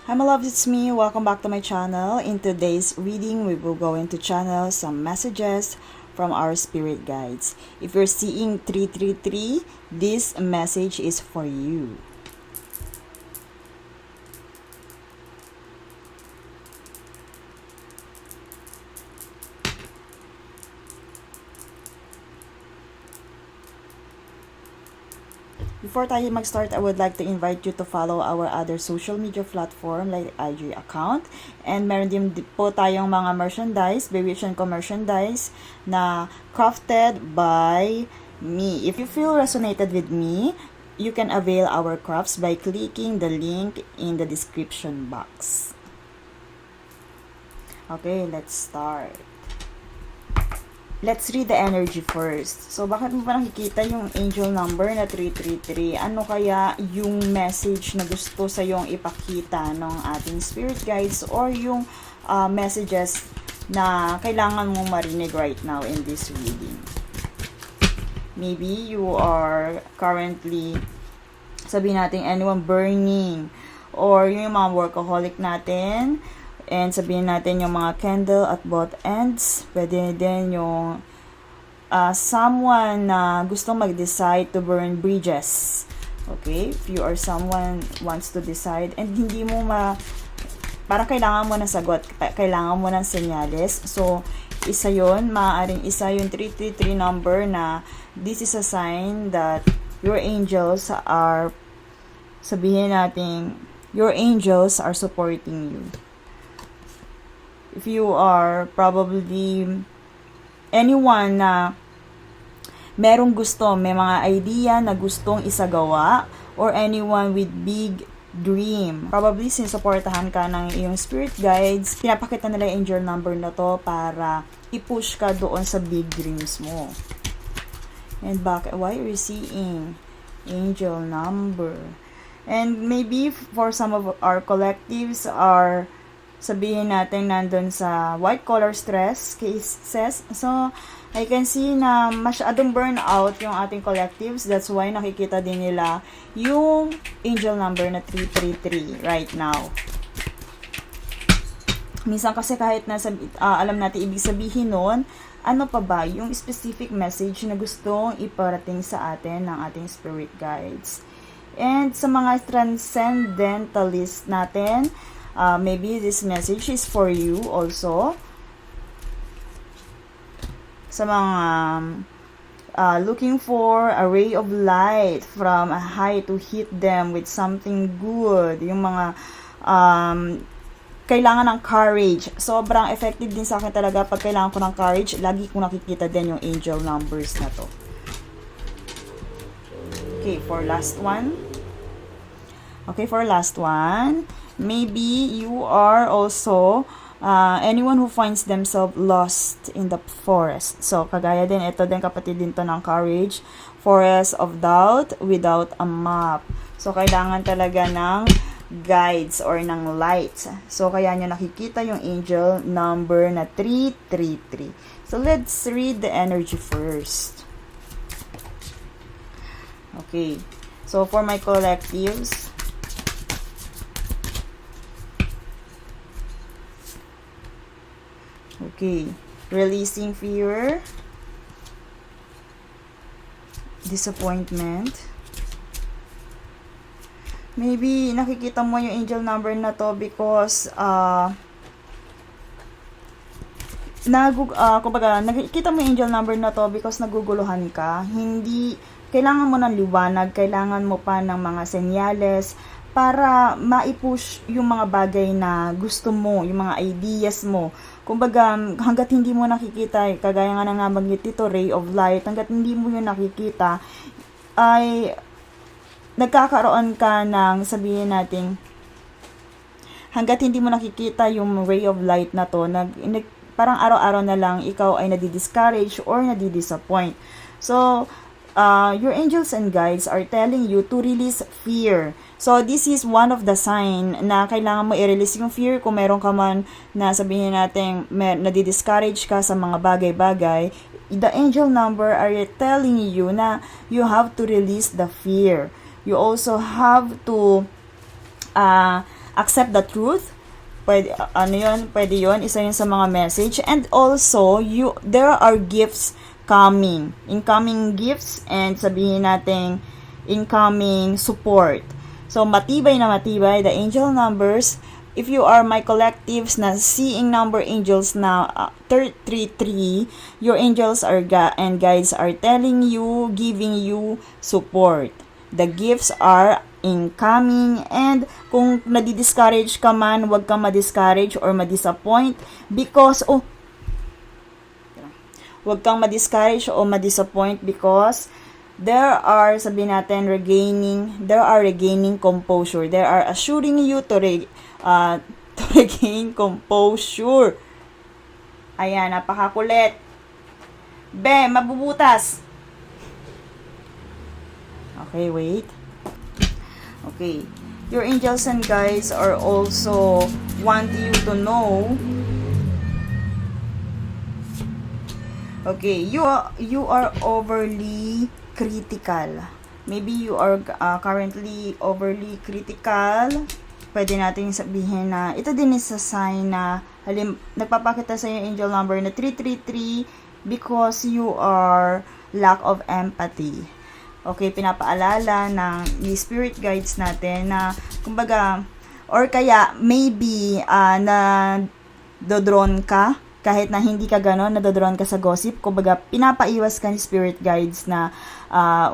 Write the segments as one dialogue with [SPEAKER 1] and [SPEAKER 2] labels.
[SPEAKER 1] Hi my loves, it's me. Welcome back to my channel. In today's reading, we will go into channel some messages from our spirit guides. If you're seeing 333, this message is for you. Before tayo mag-start, I would like to invite you to follow our other social media platform like IG account. And meron din po tayong mga merchandise, Bewitched ko merchandise na crafted by me. If you feel resonated with me, you can avail our crafts by clicking the link in the description box. Okay, let's start. Let's read the energy first. So, bakit mo ba nakikita yung angel number na 333? Ano kaya yung message na gusto sa yung ipakita ng ating spirit guides or yung messages na kailangan mong marinig right now in this reading? Maybe you are currently, sabihin natin, anyone burning, or yung mga workaholic natin, and sabihin natin yung mga candle at both ends. Pwede din yung someone na gustong mag-decide to burn bridges. Okay? If you are someone wants to decide and hindi mo parang kailangan mo ng sagot, kailangan mo ng senyales. So, isa yon, maaaring isa yung 333 number na this is a sign that your angels are, sabihin natin, your angels are supporting you. If you are probably anyone na merong gusto, may mga idea na gustong isagawa, or anyone with big dream, probably sinusuportahan ka ng iyong spirit guides, pinapakita nila yung angel number na to para i-push ka doon sa big dreams mo. And why are you seeing angel number? And maybe for some of our collectives are, sabihin natin, nandun sa white collar stress cases. So, I can see na masyadong burnout yung ating collectives. That's why nakikita din nila yung angel number na 333 right now. Minsan kasi kahit na alam natin ibig sabihin nun, ano pa ba yung specific message na gustong iparating sa atin ng ating spirit guides. And sa mga transcendentalist natin, maybe this message is for you also. Sa mga looking for a ray of light from a high to hit them with something good. Yung mga kailangan ng courage. Sobrang effective din sa akin talaga pag kailangan ko ng courage. Lagi ko nakikita din yung angel numbers na to. Okay, for last one. Maybe you are also anyone who finds themselves lost in the forest. So, kagaya din, ito din kapatid din to ng courage. Forest of doubt without a map. So, kailangan talaga ng guides or ng lights. So, kaya nyo nakikita yung angel number na 333. So, let's read the energy first. Okay. So, for my collectives, okay, releasing fear, disappointment. Maybe nakikita mo yung angel number na to because kumbaga nakikita mo yung angel number na to because naguguluhan ka. Hindi kailangan mo ng liwanag, kailangan mo pa ng mga senyales para maipush yung mga bagay na gusto mo, yung mga ideas mo. Kumbaga, hanggat hindi mo nakikita, kagaya nga na nabanggit dito, ray of light, hanggat hindi mo yun nakikita, ay nagkakaroon ka ng, sabihin natin, hanggat hindi mo nakikita yung ray of light na to, parang araw-araw na lang ikaw ay nadi-discourage or nadi-disappoint. So, your angels and guides are telling you to release fear. So, this is one of the sign na kailangan mo i-release yung fear. Kung meron ka man na sabihin natin nadi-discourage ka sa mga bagay-bagay, the angel number are telling you na you have to release the fear. You also have to accept the truth. Pwede, pwede yun, isa yun sa mga message. And also, there are gifts coming. Incoming gifts, and sabihin natin, incoming support. So, matibay na matibay, the angel numbers. If you are my collectives na seeing number angels na 333, your angels and guides are telling you, giving you support. The gifts are incoming, and kung nadi-discourage ka man, huwag kang ma-discourage or ma-disappoint because huwag kang ma-discourage o ma-disappoint because there are, sabihin natin, regaining composure. They are assuring you to regain composure. Ayan, napakakulit. Be, mabubutas. Okay, wait. Okay. Your angels and guides are also want you to know. Okay, you are overly critical. Maybe you are currently overly critical. Pwede nating sabihin na ito din is a sign na nagpapakita sa iyo angel number na 333 because you are lack of empathy. Okay, pinapaalala ng spirit guides natin na kumbaga or kaya maybe na dodron ka kahit na hindi ka ganon, nadodron ka sa gossip. Kumbaga, pinapaiwas ka ni spirit guides na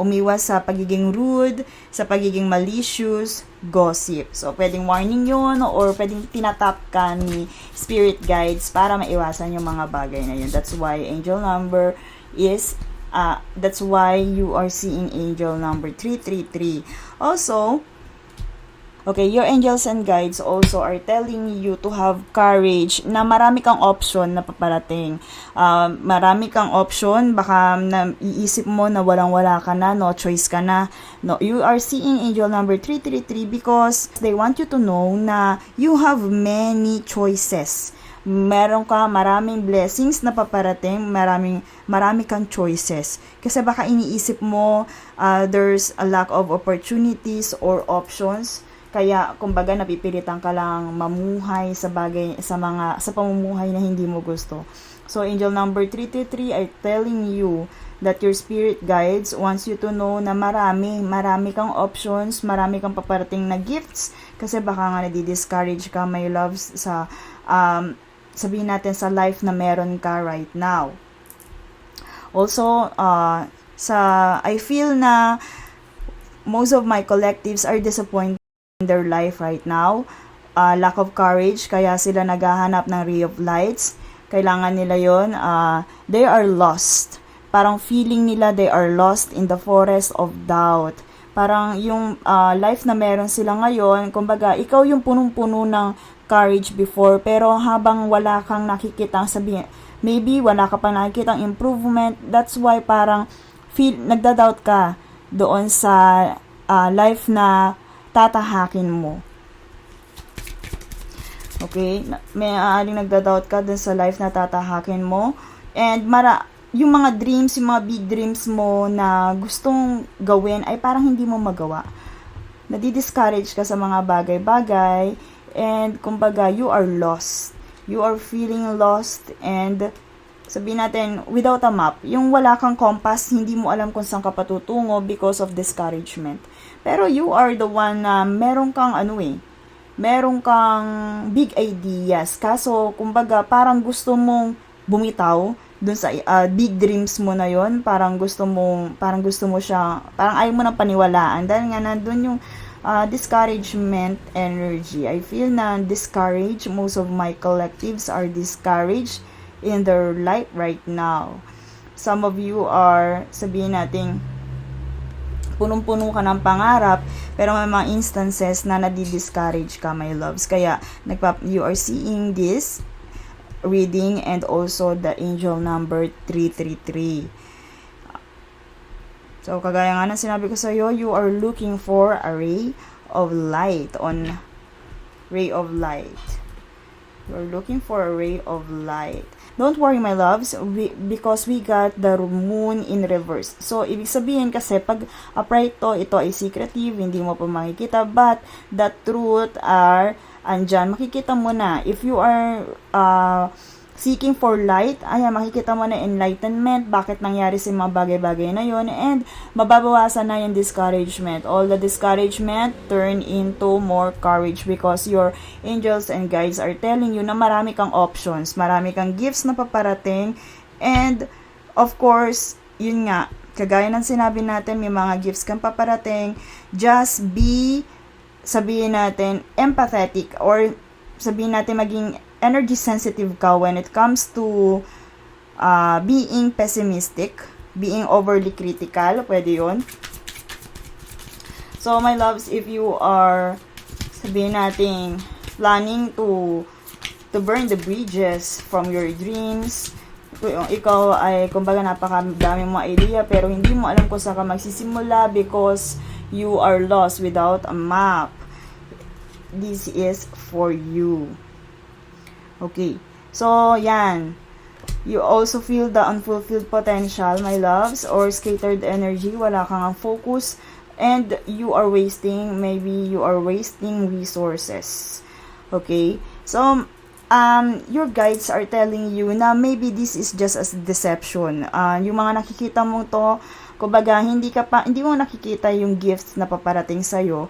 [SPEAKER 1] umiwas sa pagiging rude, sa pagiging malicious, gossip. So, pwedeng warning yun or pwedeng tinatap ka ni spirit guides para maiwasan yung mga bagay na yun. That's why angel number is, that's why you are seeing angel number 333. Also, okay, your angels and guides also are telling you to have courage na marami kang option na paparating. Marami kang option, baka iisip mo na walang-wala ka na, no choice ka na. No, you are seeing angel number 333 because they want you to know na you have many choices. Meron ka maraming blessings na paparating, marami kang choices. Kasi baka iniisip mo there's a lack of opportunities or options. Kaya kumbaga napipilitan ka lang mamuhay sa pamumuhay na hindi mo gusto. So angel number 333 are telling you that your spirit guides wants you to know na marami kang options, marami kang paparating na gifts kasi baka nga nadi-discourage ka, my loves, sa sabihin natin sa life na meron ka right now. Also, I feel na most of my collectives are disappointed in their life right now. Lack of courage, kaya sila naghahanap ng ray of lights. Kailangan nila yon. They are lost. Parang feeling nila they are lost in the forest of doubt. Parang yung life na meron sila ngayon, kumbaga, ikaw yung punong-puno ng courage before, pero habang wala kang nakikitang sabihin, maybe wala ka pang nakikitang improvement, that's why parang nagda-doubt ka doon sa life na tatahakin mo. Okay? May aaling nagda-doubt ka dun sa life na tatahakin mo. And yung mga dreams, yung mga big dreams mo na gustong gawin ay parang hindi mo magawa. Nadi-discourage ka sa mga bagay-bagay. And kumbaga, you are lost. You are feeling lost and sabihin natin, without a map. Yung wala kang compass, hindi mo alam kung saan ka patutungo because of discouragement. Pero you are the one na meron kang meron kang big ideas. Kaso, kumbaga, parang gusto mong bumitaw dun sa big dreams mo na yon. Parang gusto mo siya, parang ayaw mo nang paniwalaan. Dahil nga nandun yung discouragement energy. I feel na discouraged. Most of my collectives are discouraged in their life right now. Some of you are, sabihin natin, punong-puno ka ng pangarap, pero may mga instances na nadi-discourage ka, my loves. Kaya, you are seeing this reading and also the angel number 333. So, kagaya nga ng sinabi ko sa iyo, you are looking for a ray of light You're looking for a ray of light. Don't worry, my loves, because we got the moon in reverse. So, ibig sabihin kasi, pag upright to, ito ay secretive, hindi mo pa makikita, but the truth are, andyan, makikita mo na. If you are seeking for light, ayan, makikita mo na enlightenment, bakit nangyari sa mga bagay-bagay na yon, and mababawasan na yung discouragement. All the discouragement turn into more courage because your angels and guides are telling you na marami kang options, marami kang gifts na paparating, and of course, yun nga, kagaya ng sinabi natin, may mga gifts kang paparating, just be, sabihin natin, empathetic, or sabihin natin maging energy sensitive ka when it comes to being pessimistic, being overly critical, pwede yun. So, my loves, if you are, sabihin natin, planning to burn the bridges from your dreams, ikaw ay, kumbaga, napakadami mong idea, pero hindi mo alam kung saan ka magsisimula because you are lost without a map. This is for you. Okay. So, yan. You also feel the unfulfilled potential, my loves, or scattered energy. Wala kang focus. And you are wasting, maybe you are wasting resources. Okay. So, your guides are telling you na maybe this is just a deception. Yung mga nakikita mo to, kumbaga, hindi mo nakikita yung gifts na paparating sa'yo.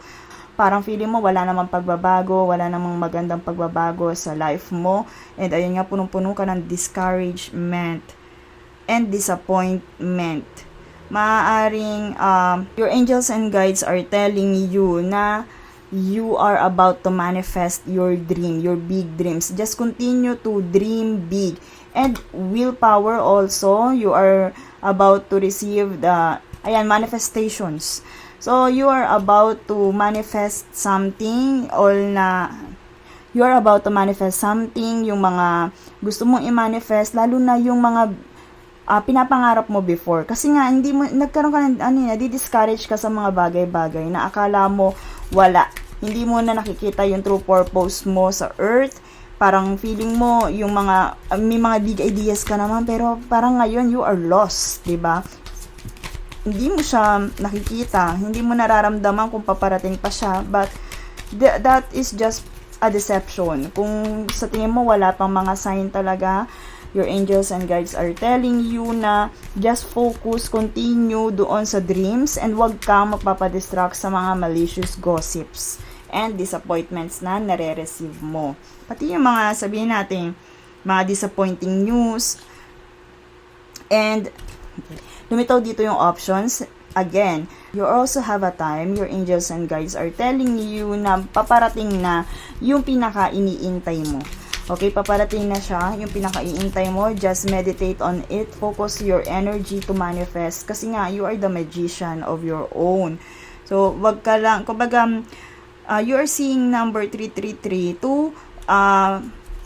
[SPEAKER 1] Parang feeling mo wala namang pagbabago, wala namang magandang pagbabago sa life mo. And ayun nga, punong-puno ka ng discouragement and disappointment. Maaaring your angels and guides are telling you na you are about to manifest your dream, your big dreams. Just continue to dream big. And willpower also, you are about to receive the manifestations. So, you are about to manifest something you are about to manifest something, yung mga gusto mong i-manifest, lalo na yung mga pinapangarap mo before. Kasi nga, hindi mo, nagkaroon ka ng, di-discourage ka sa mga bagay-bagay na akala mo wala. Hindi mo na nakikita yung true purpose mo sa earth. Parang feeling mo, yung may mga big ideas ka naman, pero parang ngayon, you are lost, diba? Hindi mo siya nakikita, hindi mo nararamdaman kung paparating pa siya, but that is just a deception. Kung sa tingin mo wala pang mga sign talaga, your angels and guides are telling you na just focus, continue doon sa dreams, and wag kang magpapadistract sa mga malicious gossips and disappointments na nare-receive mo. Pati yung mga, sabihin natin, mga disappointing news, and lumitaw dito yung options. Again, you also have a time, your angels and guides are telling you na paparating na yung pinaka-iniintay mo. Okay, paparating na siya, yung pinaka-iintay mo. Just meditate on it. Focus your energy to manifest. Kasi nga, you are the magician of your own. So, wag ka lang, kumbaga, you are seeing number 333 to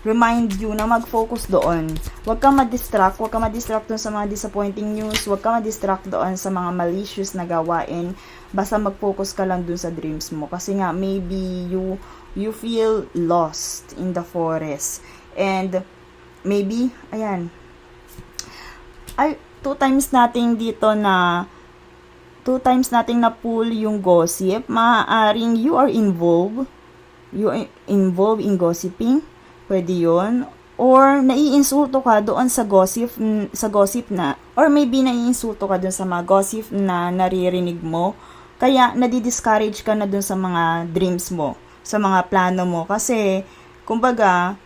[SPEAKER 1] remind you na mag-focus doon. Huwag kang ma-distract doon sa mga disappointing news, huwag kang ma-distract doon sa mga malicious na gawain, basta mag-focus ka lang doon sa dreams mo. Kasi nga, maybe you feel lost in the forest. And, maybe, ayan, two times nating na pull yung gossip. Maaaring you are involved in gossiping. Pwede yun. Or, naiinsulto ka doon sa gossip na, or maybe naiinsulto ka doon sa mga gossip na naririnig mo. Kaya, nadi-discourage ka na doon sa mga dreams mo, sa mga plano mo. Kasi, kumbaga,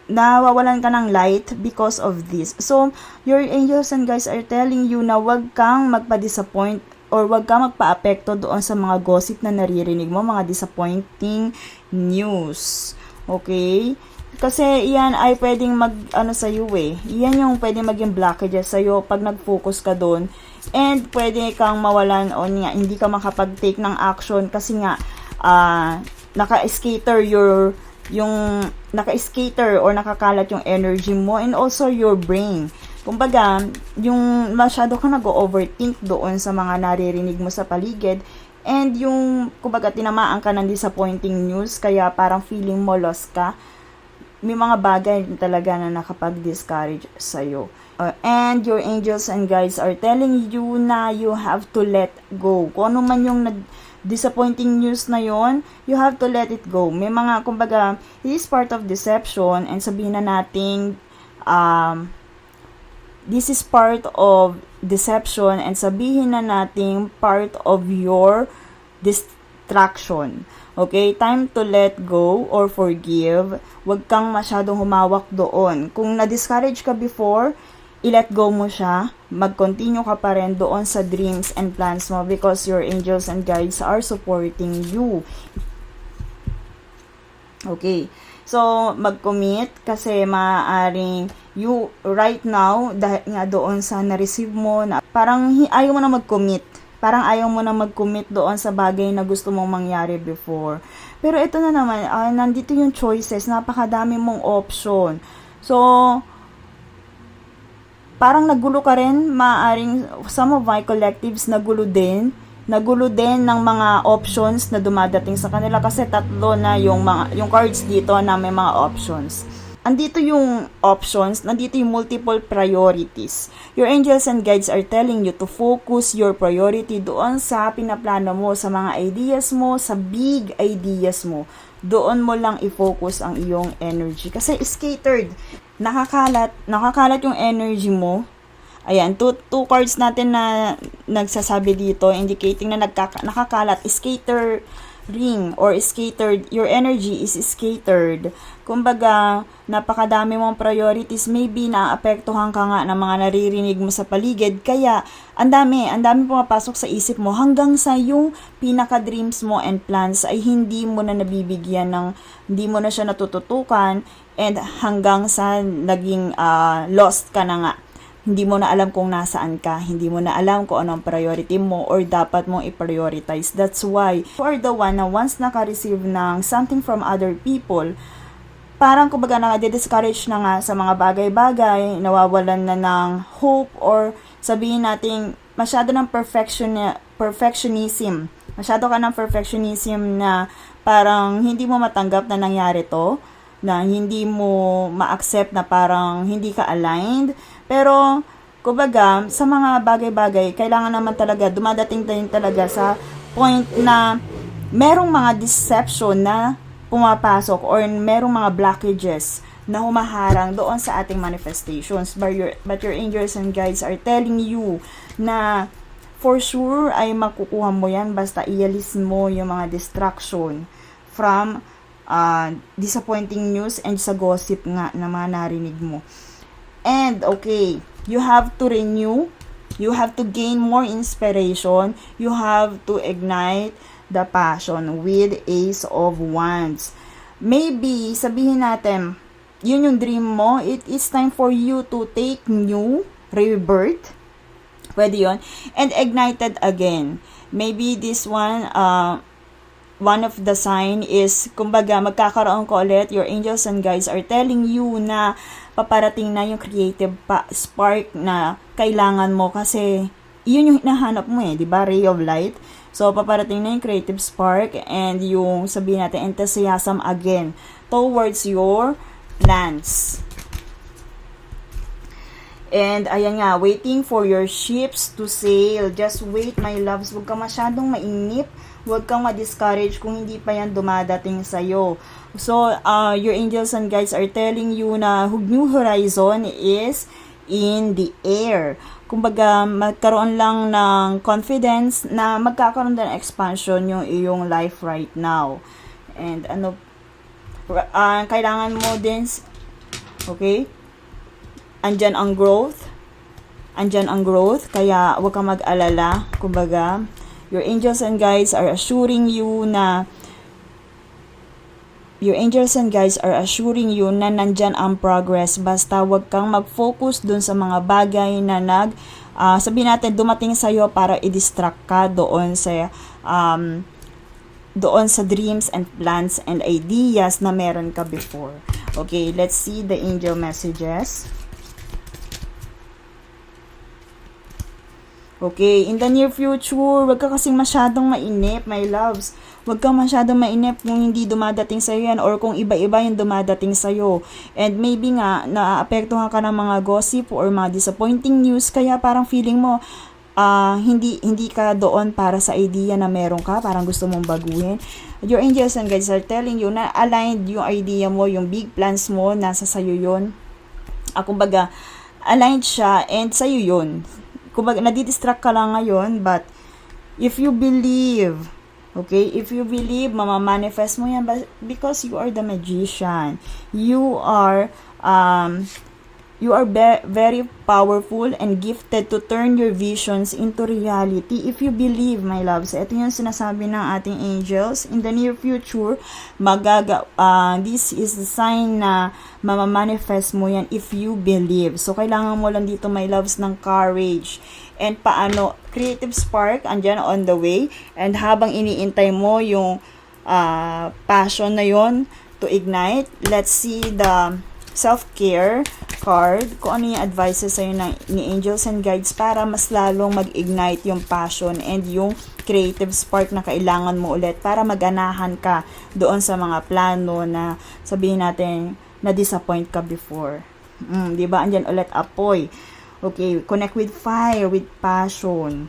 [SPEAKER 1] nawawalan ka ng light because of this. So, your angels and guides are telling you na wag kang magpa-disappoint or wag kang magpa-apekto doon sa mga gossip na naririnig mo, mga disappointing news. Okay? Kasi yan ay pwedeng sa'yo eh. Yan yung pwedeng maging blockages sa'yo pag nag-focus ka doon. And pwede kang mawalan o hindi ka makapag-take ng action kasi nga naka-scatter or nakakalat yung energy mo and also your brain. Kumbaga, yung masyado ka nag-overthink doon sa mga naririnig mo sa paligid. And yung, kumbaga, tinamaan ka ng disappointing news, kaya parang feeling mo lost ka. may mga bagay talaga na nakapag-discourage sa'yo. And your angels and guides are telling you na you have to let go. Kung ano man yung disappointing news na yon, you have to let it go. May mga, kumbaga, it is part of deception, and sabihin na nating, this is part of deception, and sabihin na nating part of your distraction. Okay? Time to let go or forgive. Huwag kang masyadong humawak doon. Kung na-discourage ka before, i-let go mo siya, mag-continue ka pa rin doon sa dreams and plans mo because your angels and guides are supporting you. Okay. So, mag-commit kasi maaaring you right now, dahil nga doon sa na-receive mo, na parang ayaw mo na mag-commit. Parang ayaw mo na mag-commit doon sa bagay na gusto mong mangyari before. Pero ito na naman, nandito yung choices, napakadami mong option. So, parang nagulo ka rin, maaaring some of my collectives nagulo din ng mga options na dumadating sa kanila kasi tatlo na yung cards dito na may mga options. Andito yung options, nandito yung multiple priorities. Your angels and guides are telling you to focus your priority doon sa pinaplano mo, sa mga ideas mo, sa big ideas mo. Doon mo lang i-focus ang iyong energy. Kasi scattered, nakakalat yung energy mo. Ayan, two cards natin na nagsasabi dito, indicating na nakakalat, scattering or scattered, your energy is scattered. Kumbaga, napakadami mong priorities, maybe naapektuhan ka nga ng mga naririnig mo sa paligid, kaya ang dami pumapasok sa isip mo hanggang sa yung pinaka-dreams mo and plans ay hindi mo na nabibigyan hindi mo na siya natututukan, and hanggang sa naging lost ka na nga. Hindi mo na alam kung nasaan ka, hindi mo na alam kung anong priority mo or dapat mong i-prioritize. That's why you are the one na once naka-receive ng something from other people, parang kumbaga na-discourage na nga sa mga bagay-bagay, nawawalan na ng hope, or sabihin natin masyado ng perfectionism. Masyado ka ng perfectionism na parang hindi mo matanggap na nangyari to, na hindi mo ma-accept na parang hindi ka aligned. Pero, kumbaga, sa mga bagay-bagay, kailangan naman talaga, dumadating din talaga sa point na merong mga deception na pumapasok or merong mga blockages na humaharang doon sa ating manifestations. But your angels and guides are telling you na for sure ay makukuha mo yan basta ialis mo yung mga distraction from disappointing news and sa gossip nga na mga narinig mo. And okay, you have to renew, you have to gain more inspiration, you have to ignite the passion with Ace of Wands. Maybe sabihin natin, yun yung dream mo, it is time for you to take new rebirth. Pwede yun. And ignited again. Maybe this one of the sign is, kumbaga, magkakaroon ko ulit, your angels and guides are telling you na paparating na yung creative spark na kailangan mo kasi yun yung hinahanap mo di ba? Ray of light. So, paparating na yung creative spark and yung, sabihin natin, enthusiasm again towards your plans. And, ayan nga, waiting for your ships to sail. Just wait, my loves. Huwag ka masyadong mainip. Huwag kang ma-discourage kung hindi pa yan dumadating sa'yo. So, your angels and guides are telling you na new horizon is in the air. Kumbaga, magkaroon lang ng confidence na magkakaroon din expansion yung iyong life right now. And, kailangan mo din, okay? Andyan ang growth, kaya huwag kang mag-alala. Kumbaga, your angels and guides are assuring you na nandyan ang progress. Basta huwag kang mag-focus dun sa mga bagay na sabihin natin, dumating sa'yo para i-distract ka doon sa dreams and plans and ideas na meron ka before. Okay, let's see the angel messages. Okay, in the near future, wag ka kasing masyadong mainip, my loves. Wag kang masyadong mainip kung hindi dumadating sa'yo yan or kung iba-iba yung dumadating sa'yo. And maybe nga, naaapektuhan ka ng mga gossip or mga disappointing news, kaya parang feeling mo, hindi ka doon para sa idea na meron ka, parang gusto mong baguhin. Your angels and guides are telling you na aligned yung idea mo, yung big plans mo, nasa sa'yo yun. Kumbaga, aligned siya and sa'yo yun. Kumbaga, nadidistract ka lang ngayon, but if you believe, okay, if you believe, mamamanifest mo yan because you are the magician. You are very powerful and gifted to turn your visions into reality if you believe, my loves. Ito yung sinasabi ng ating angels. In the near future, this is the sign na mamamanifest mo yan if you believe. So, kailangan mo lang dito, my loves, ng courage. And paano? Creative spark, andyan on the way. And habang iniintay mo yung passion na yon to ignite, let's see the self-care card, kung ano yung advices sa'yo ni angels and guides para mas lalong mag-ignite yung passion and yung creative spark na kailangan mo ulit para maganahan ka doon sa mga plano na sabihin natin na-disappoint ka before. Diba? Andyan ulit apoy. Okay, connect with fire, with passion.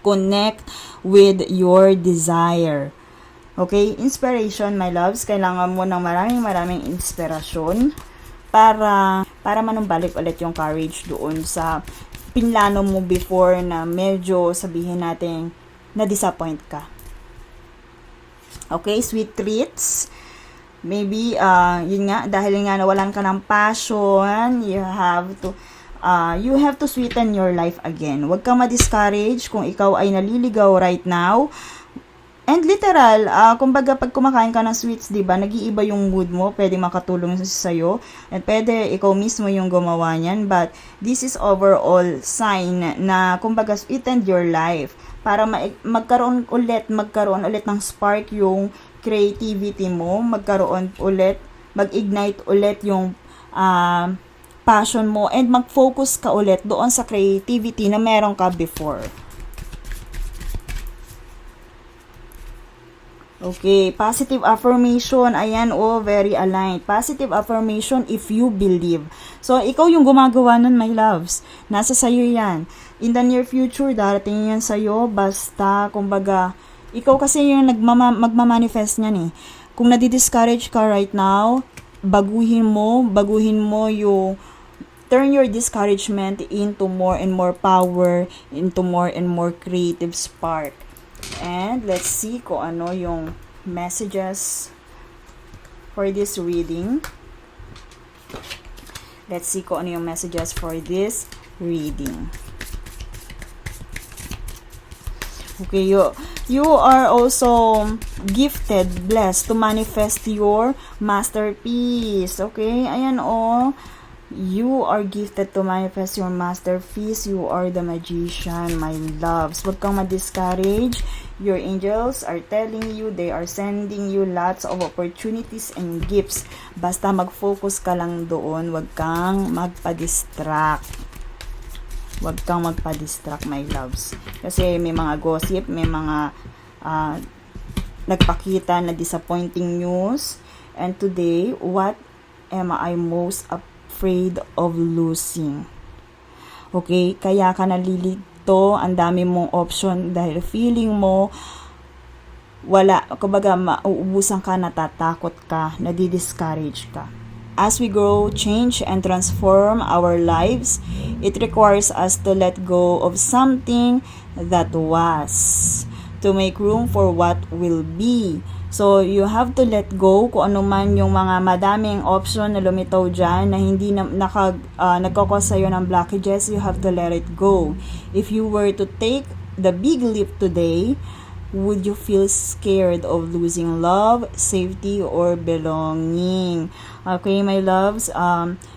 [SPEAKER 1] Connect with your desire. Okay, inspiration, my loves. Kailangan mo ng maraming inspirasyon para manumbalik ulit yung courage doon sa pinlano mo before na medyo sabihin natin na-disappoint ka. Okay, sweet treats. Maybe, yun nga, dahil nga nawalan ka ng passion, you have to sweeten your life again. Huwag kang ma-discourage kung ikaw ay naliligaw right now. And literal, kumbaga pag kumakain ka ng sweets, diba, nag-iiba yung mood mo, pwede makatulong sa'yo, and pwede ikaw mismo yung gumawa niyan, but this is overall sign na, kumbaga, sweeten your life, para magkaroon ulit ng spark yung creativity mo, mag-ignite ulit yung passion mo, and mag-focus ka ulit doon sa creativity na meron ka before. Okay, positive affirmation. Ayan, very aligned. Positive affirmation if you believe. So, ikaw yung gumagawa nun, my loves. Nasa sayo yan. In the near future, darating yan sayo. Basta, kumbaga, ikaw kasi yung magmamanifest niyan eh. Kung nadi-discourage ka right now, baguhin mo yung turn your discouragement into more and more power, into more and more creative spark. And let's see kung ano yung messages for this reading. Let's see kung ano yung messages for this reading. Okay, you are also gifted, blessed to manifest your masterpiece. Okay, ayan you are gifted to manifest your masterpiece. You are the magician, my loves. Huwag kang ma-discourage. Your angels are telling you, they are sending you lots of opportunities and gifts. Basta mag-focus ka lang doon. Huwag kang magpa-distract. Huwag kang magpa-distract, my loves. Kasi may mga gossip, may mga nagpakita na disappointing news. And today, what am I most afraid of losing? Okay, kaya ka nalilito, ang dami mong option dahil feeling mo wala, kumbaga mauubusan ka, natatakot ka, nadi-discourage ka. As we grow, change, and transform our lives, it requires us to let go of something that was, to make room for what will be. So, you have to let go kung ano man yung mga madaming option na lumitaw dyan na hindi nagkakos sa'yo ng blockages. You have to let it go. If you were to take the big leap today, would you feel scared of losing love, safety, or belonging? Okay, my loves,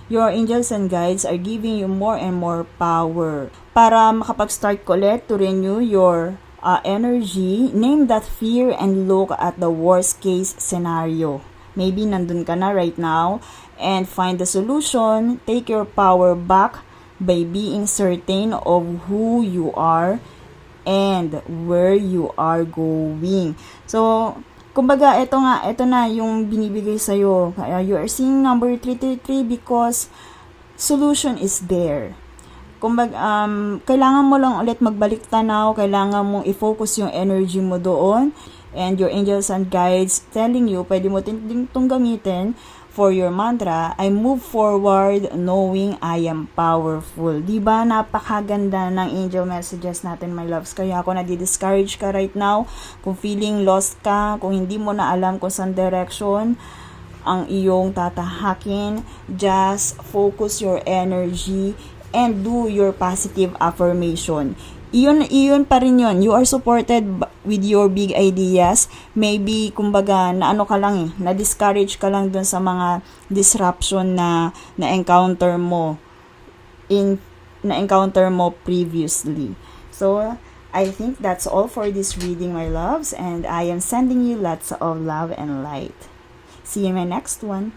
[SPEAKER 1] your angels and guides are giving you more and more power para makapag-start ko ulit to renew your energy. Name that fear and look at the worst case scenario. Maybe nandun ka na right now and find the solution. Take your power back by being certain of who you are and where you are going. So, kumbaga, ito na yung binibigay sa'yo. You are seeing number 333 because solution is there. Kumbaga, kailangan mo lang ulit magbalik tanaw, kailangan mong i-focus yung energy mo doon, and your angels and guides telling you, pwede mo itong gamitin for your mantra, I move forward knowing I am powerful. Diba, napakaganda ng angel messages natin, my loves. Kaya ako nadi-discourage ka right now, kung feeling lost ka, kung hindi mo na alam kung saan direction ang iyong tatahakin, just focus your energy and do your positive affirmation. Iyon pa rin yun. You are supported with your big ideas. Maybe, kumbaga, na-discourage ka lang dun sa mga disruption na encounter mo previously. So, I think that's all for this reading, my loves, and I am sending you lots of love and light. See you in my next one.